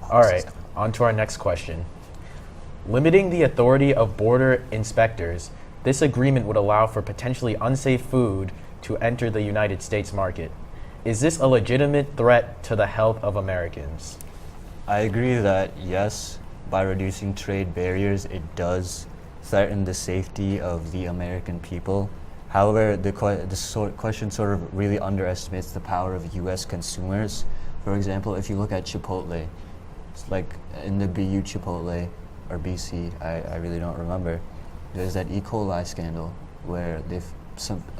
All right, on to our next question. Limiting the authority of border inspectors, this agreement would allow for potentially unsafe food to enter the United States market. Is this a legitimate threat to the health of Americans? I agree that yes, by reducing trade barriers, it does threaten the safety of the American people. However, this question sort of really underestimates the power of U.S. consumers. For example, if you look at Chipotle, it's like in the BU Chipotle, or BC, I really don't remember, there's that E. coli scandal where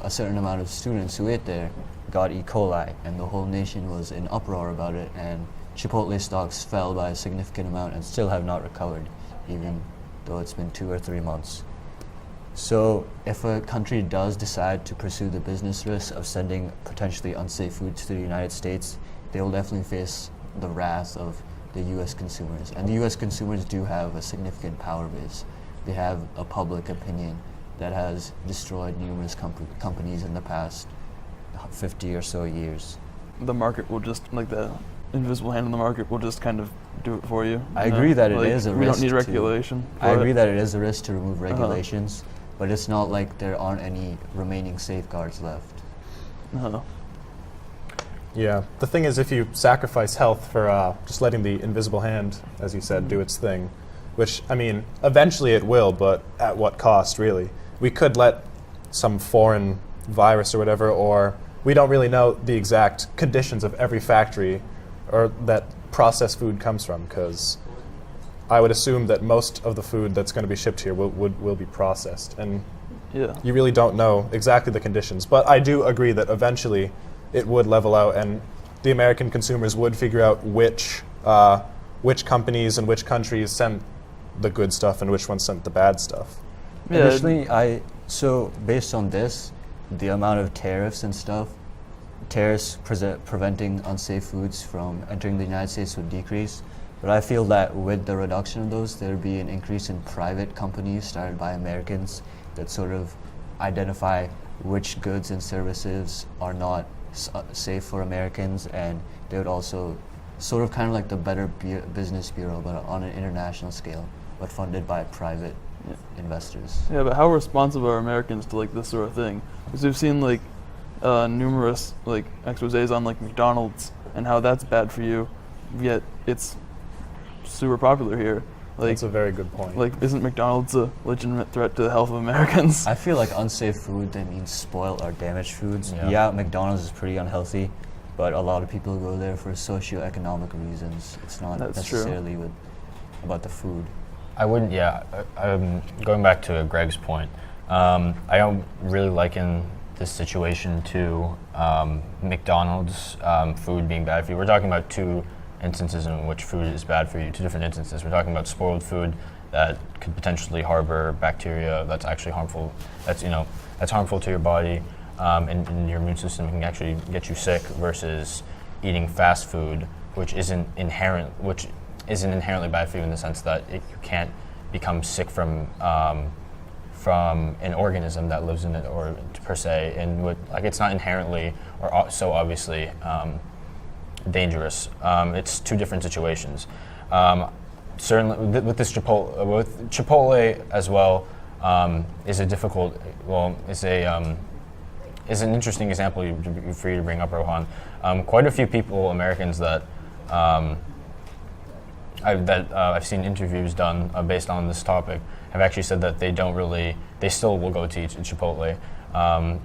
a certain amount of students who ate there got E. coli, and the whole nation was in uproar about it, and Chipotle stocks fell by a significant amount and still have not recovered, even though it's been 2 or 3 months. So if a country does decide to pursue the business risk of sending potentially unsafe foods to the United States, they will definitely face the wrath of the U.S. consumers. And the U.S. consumers do have a significant power base. They have a public opinion that has destroyed numerous companies in the past 50 or so years. The market will just, like the invisible hand in the market will just kind of do it for you. I agree that it is a risk. We don't need regulation. I agree that it is a risk to remove regulations, but it's not like there aren't any remaining safeguards left. Yeah, the thing is, if you sacrifice health for just letting the invisible hand, as you said, do its thing, which, I mean, eventually it will, but at what cost, really? We could let some foreign virus or whatever, or we don't really know the exact conditions of every factory or that processed food comes from, because I would assume that most of the food that's going to be shipped here will be processed, and you really don't know exactly the conditions. But I do agree that eventually it would level out, and the American consumers would figure out which companies and which countries sent the good stuff and which ones sent the bad stuff. Additionally, so based on this, the amount of tariffs and stuff, preventing unsafe foods from entering the United States would decrease. But I feel that with the reduction of those, there would be an increase in private companies started by Americans that sort of identify which goods and services are not safe for Americans, and they would also sort of kind of like the Better Business Bureau, but on an international scale, but funded by private investors. Yeah, but how responsive are Americans to like this sort of thing? Because we've seen like numerous like exposés on like McDonald's and how that's bad for you, yet it's super popular here. Like, that's a very good point. Like, isn't McDonald's a legitimate threat to the health of Americans? I feel like unsafe food, that means spoiled or damaged foods. Yeah, McDonald's is pretty unhealthy, but a lot of people go there for socioeconomic reasons. It's not necessarily about the food. I wouldn't, going back to Greg's point, I don't really liken this situation to McDonald's food being bad for you. We're talking about two instances in which food is bad for you, two different instances. We're talking about spoiled food that could potentially harbor bacteria that's actually harmful, that's harmful to your body, and your immune system can actually get you sick, versus eating fast food, which isn't inherently bad for you in the sense that you can't become sick from an organism that lives in it, or per se, and it's not inherently or so obviously dangerous. It's two different situations. Certainly, with Chipotle as well, is an interesting example for you to bring up, Rohan. Quite a few people, Americans that I've seen interviews done based on this topic, have actually said that they still will go to eat at Chipotle,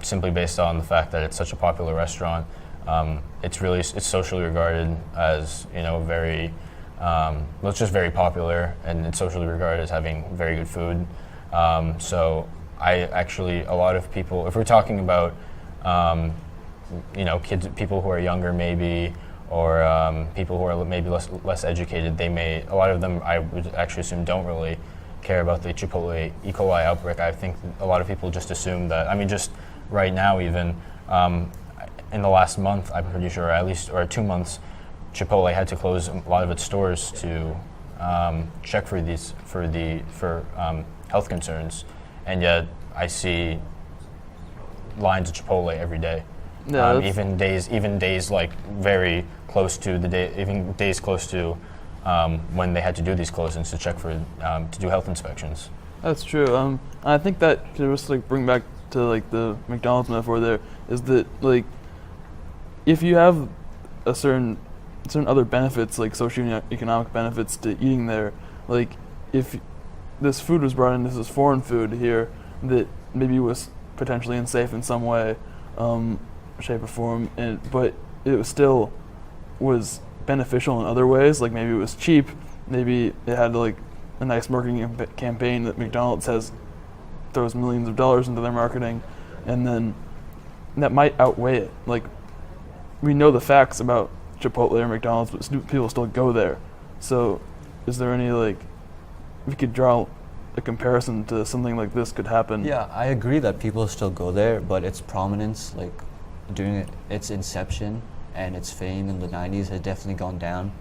simply based on the fact that it's such a popular restaurant. It's socially regarded as very very popular, and it's socially regarded as having very good food. So a lot of people, if we're talking about kids, people who are younger maybe, or people who are maybe less educated, a lot of them, I would actually assume, don't really care about the Chipotle E. coli outbreak. I think a lot of people just assume that, just right now even, in the last month, I'm pretty sure, or 2 months, Chipotle had to close a lot of its stores to check for health concerns, and yet I see lines at Chipotle every day. Even days like very close to the day, even days close to when they had to do these closings to check for to do health inspections. That's true. I think that to just like bring back to like the McDonald's metaphor there is that like if you have a certain other benefits like socioeconomic benefits to eating there, like if this food was brought in, this is foreign food here that maybe was potentially unsafe in some way, shape or form, but it was still was beneficial in other ways. Like maybe it was cheap, maybe it had like a nice marketing campaign that McDonald's throws millions of dollars into their marketing, and then that might outweigh it. Like we know the facts about Chipotle or McDonald's, but people still go there. So is there any like we could draw a comparison to something like this could happen? Yeah, I agree that people still go there, but its prominence, like during its inception and its fame in the 90s, had definitely gone down.